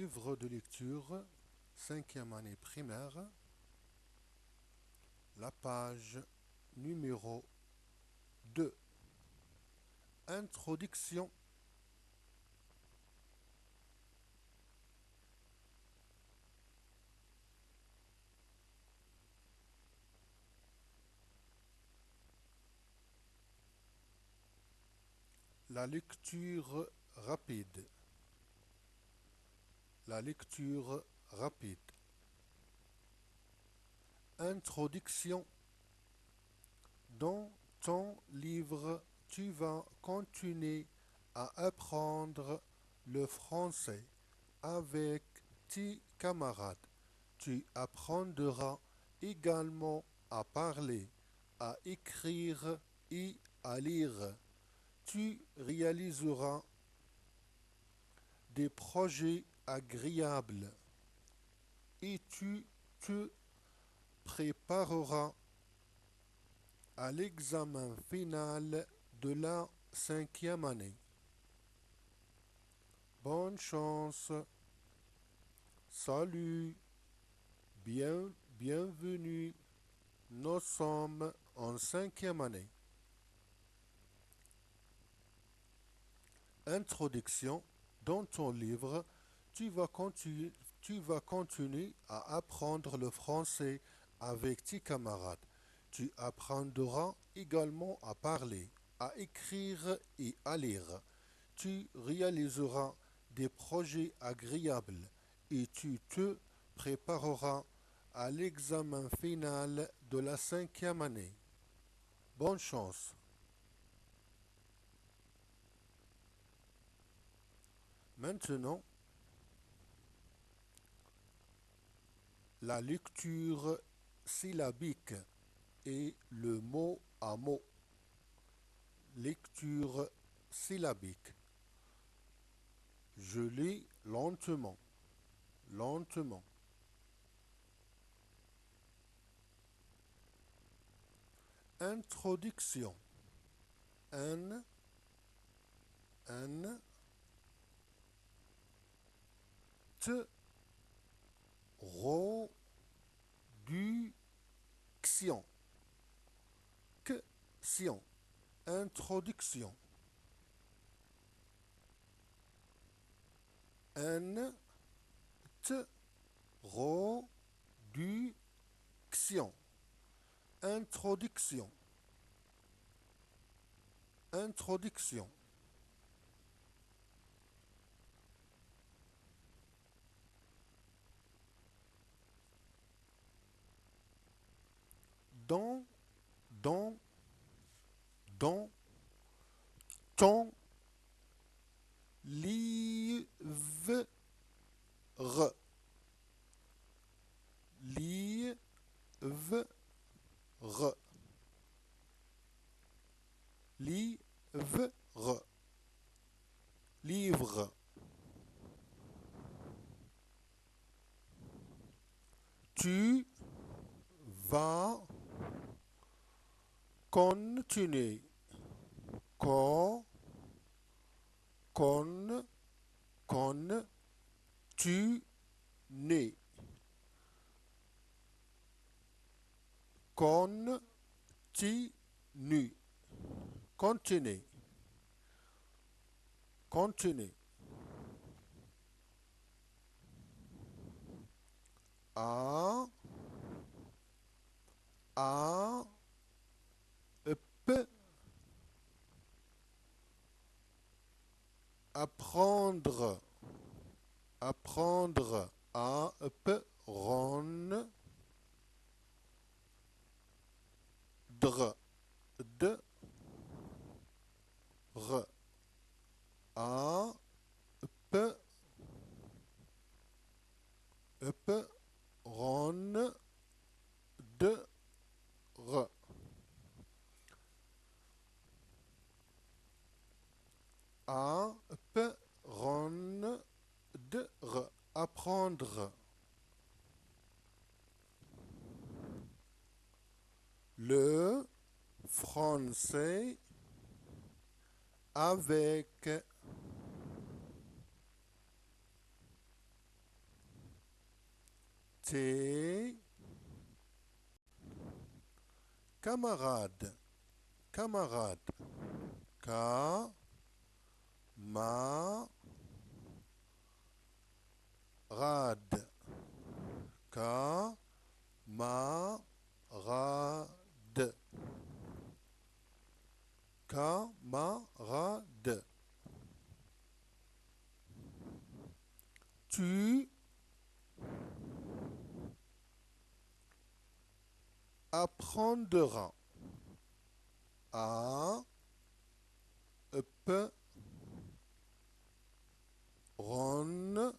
Livre de lecture, cinquième année primaire, la page numéro 2. Introduction. La lecture rapide. La lecture rapide. Introduction. Dans ton livre, tu vas continuer à apprendre le français avec tes camarades. Tu apprendras également à parler, à écrire et à lire. Tu réaliseras des projets agréables et tu te prépareras à l'examen final de la cinquième année. Bonne chance, salut, bienvenue, nous sommes en cinquième année. Introduction. Dans ton livre, tu vas continuer à apprendre le français avec tes camarades. Tu apprendras également à parler, à écrire et à lire. Tu réaliseras des projets agréables et tu te prépareras à l'examen final de la cinquième année. Bonne chance. Maintenant, la lecture syllabique et le mot à mot. Lecture syllabique. Je lis lentement, lentement. Introduction. N, N, T, ro, du, xion. Xion. Introduction. N, T, ro, du, xion. Introduction. Introduction. Dans, dans, dans, ton, livre, livre, livre, livre. Tu vas continuer. Con, tu, né. Continue. Continue. Continue. A, p, apprendre, apprendre, a, p, ron, dr, d, r, a, p, ron, d, r, a, p, ron, d, r, apprendre. Le français avec tes camarades, camarades, ca, ma, rade, ca, ma, rade, camarade. Tu apprendras à prendre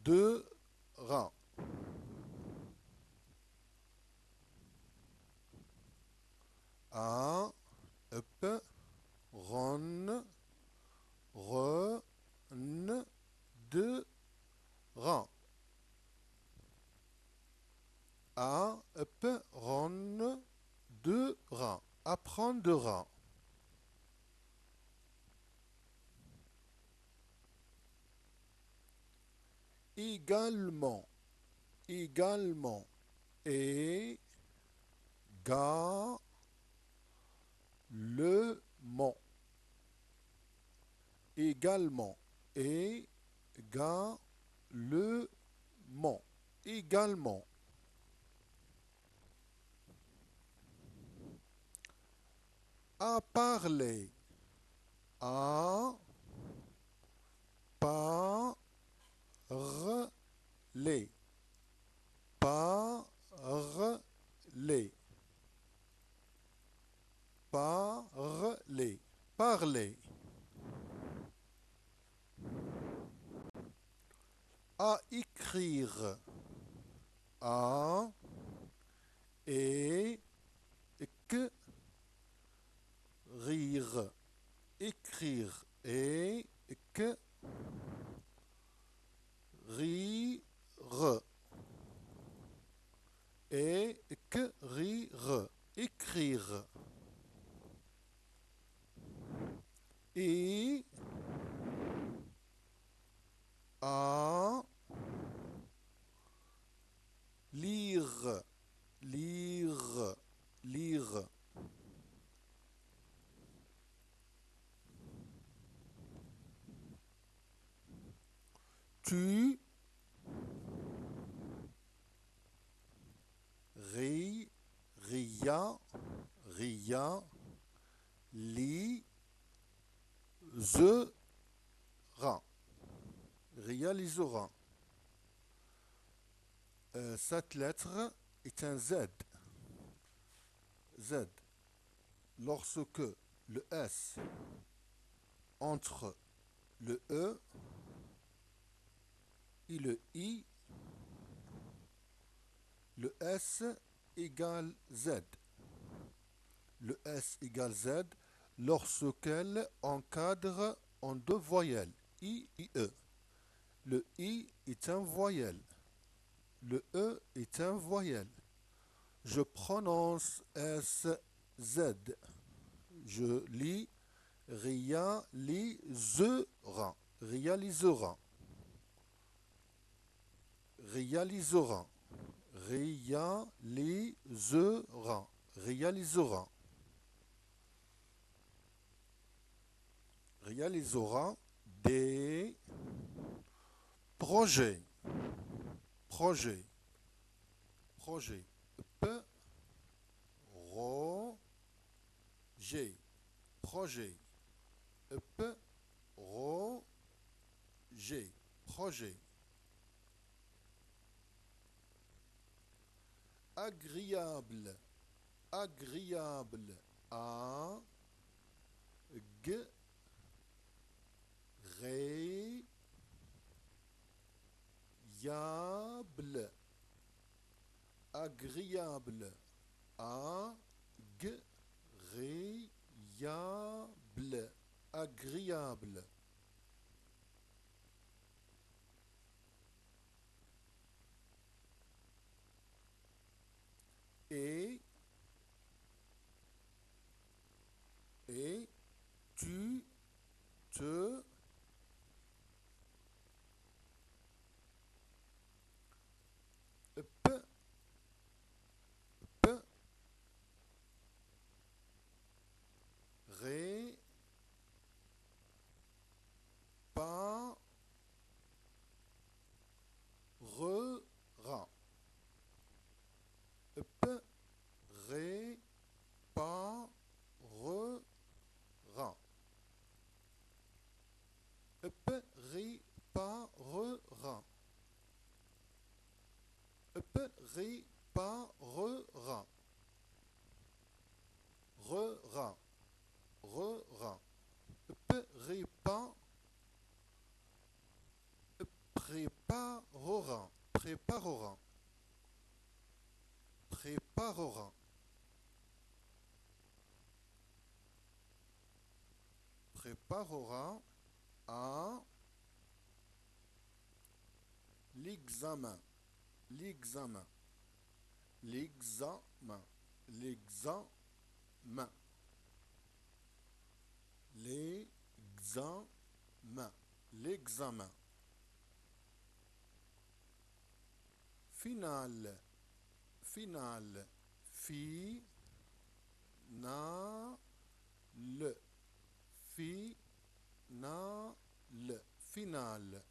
de rang. À prendre de rang. À prendre de rang. Apprendra. Également, également, et ga le mont. Également, et ga le mont. Également. À parler. À parler. Parler. Parler. Parler. À écrire. À et que rire. Écrire. Et que rire. Écrire. Écrire. Et à lire. Lire. Lire. Tu ris. Ria. Ria. Li. Zera. Réalisera. Cette lettre est un Z. Z. Lorsque le S entre le E et le I, le S égale Z. Le S égale Z lorsqu'elle encadre en deux voyelles, I et E. Le I est un voyelle. Le E est un voyelle. Je prononce S, Z. Je lis réalisera. Réalisera. Réalisera. Réalisera. Réalisera. Réalisera des projets. Projet. Projet. P. Ro. G. Projet. P. Ro. G. Projet. Agréable. Agréable. A. G. Ré. Agréable. Agréable. Agréable. Agréable. Et tu te Préparera. Rera. Rera. Prépa. Préparera. Préparera. Préparera. Préparera à l'examen. L'examen. L'examen. L'examen. L'examen. L'examen. Final. Final. Fi. Na. Le. Fi. Na. Le. Final.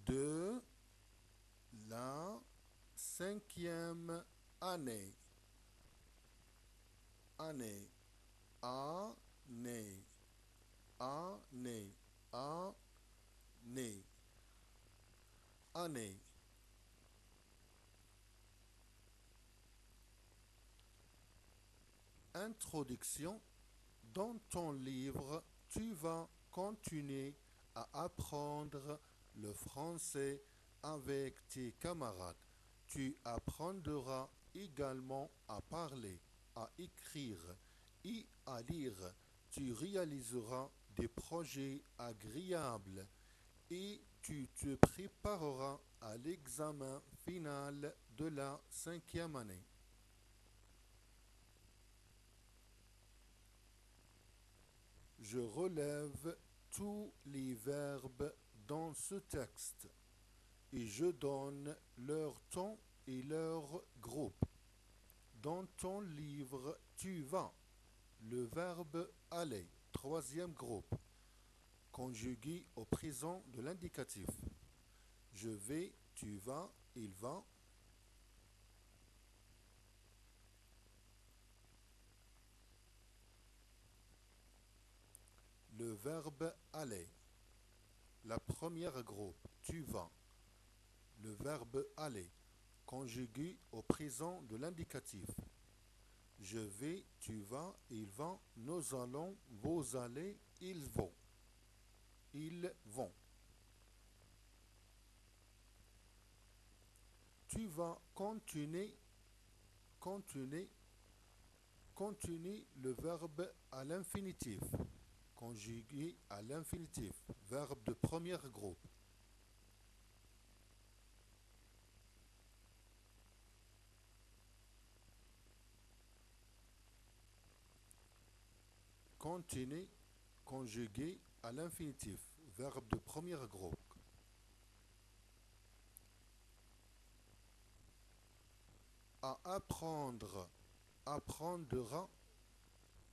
De la cinquième année. Année. Année. Année. Année. Année. Introduction. Dans ton livre, tu vas continuer à apprendre le français avec tes camarades. Tu apprendras également à parler, à écrire et à lire. Tu réaliseras des projets agréables et tu te prépareras à l'examen final de la cinquième année. Je relève tous les verbes dans ce texte et je donne leur ton et leur groupe. Dans ton livre, tu vas. Le verbe aller, troisième groupe, conjugué au présent de l'indicatif. Je vais, tu vas, il va. Le verbe aller, la première groupe, tu vas. Le verbe aller, conjugué au présent de l'indicatif. Je vais, tu vas, il va, nous allons, vous allez, ils vont. Ils vont. Tu vas continuer, continuer, continuer le verbe à l'infinitif, conjugué à l'infinitif, verbe de premier groupe. Continuer, conjugué à l'infinitif, verbe de premier groupe. À apprendre, apprendra,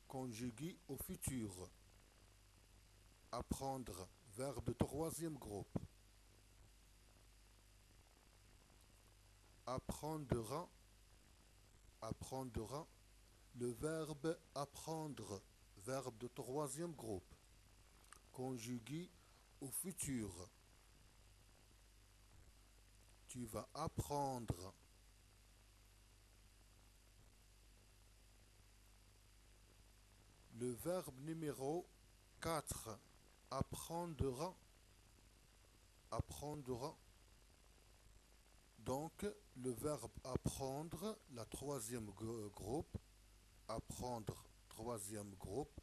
conjugué au futur. Apprendre, verbe de troisième groupe. Apprendra, apprendra, le verbe apprendre, verbe de troisième groupe, conjugué au futur. Tu vas apprendre. Le verbe numéro 4, apprendra, apprendra. Donc, le verbe apprendre, la troisième groupe, apprendre, troisième groupe.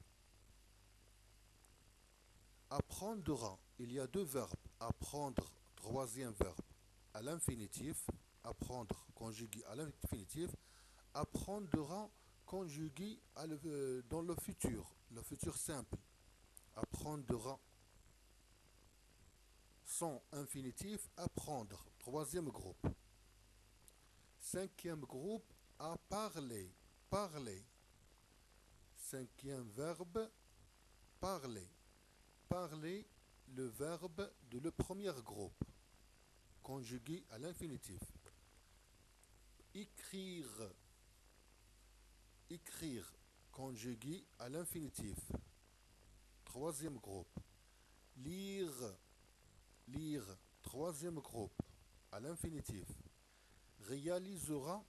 Apprendra, il y a deux verbes. Apprendre, troisième verbe, à l'infinitif. Apprendre, conjugué à l'infinitif. Apprendra, conjugué dans le futur simple. Apprendra. Son infinitif, apprendre, troisième groupe. Cinquième groupe, à parler, parler. Cinquième verbe, parler. Parler, le verbe de le premier groupe, conjugué à l'infinitif. Écrire, écrire, conjugué à l'infinitif. Troisième groupe. Lire, lire, Troisième groupe, à l'infinitif. Réalisera,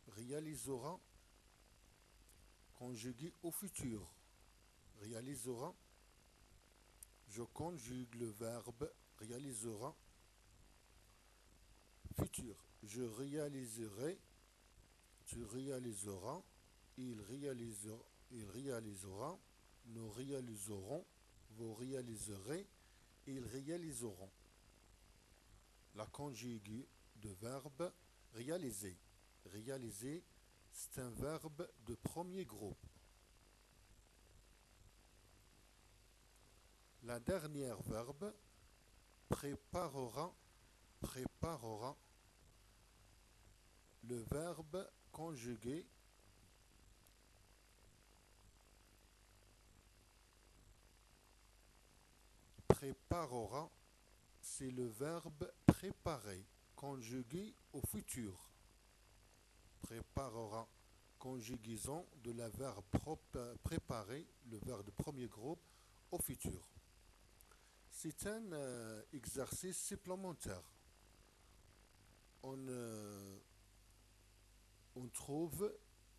réalisera, conjugué au futur. Réalisera, je conjugue le verbe réalisera, futur. Je réaliserai, tu réaliseras, il réalisera, il réalisera, nous réaliserons, vous réaliserez, ils réaliseront. La conjugue de verbe réaliser. Réaliser, c'est un verbe de premier groupe. La dernière verbe préparera, préparera. Le verbe conjugué préparera, c'est le verbe préparer, conjugué au futur. Préparera, conjugaison de la verbe préparer, le verbe de premier groupe, au futur. C'est un exercice supplémentaire. On trouve,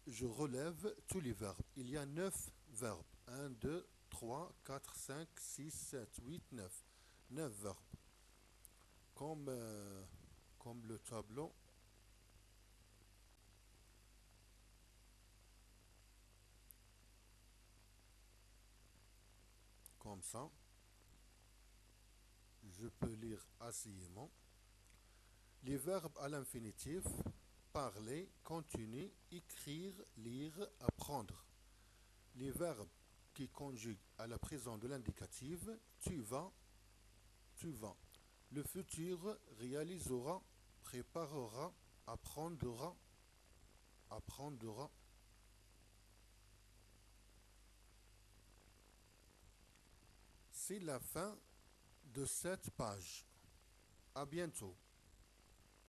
je relève tous les verbes. Il y a 9 verbes. 1, 2, 3, 4, 5, 6, 7, 8, 9. 9 verbes. Comme, comme le tableau. Comme ça. Je peux lire assidûment. Les verbes à l'infinitif, parler, continuer, écrire, lire, apprendre. Les verbes qui conjuguent à la présence de l'indicative, tu vas, tu vas. Le futur réalisera, préparera, apprendra, apprendra. C'est la fin de cette page. À bientôt.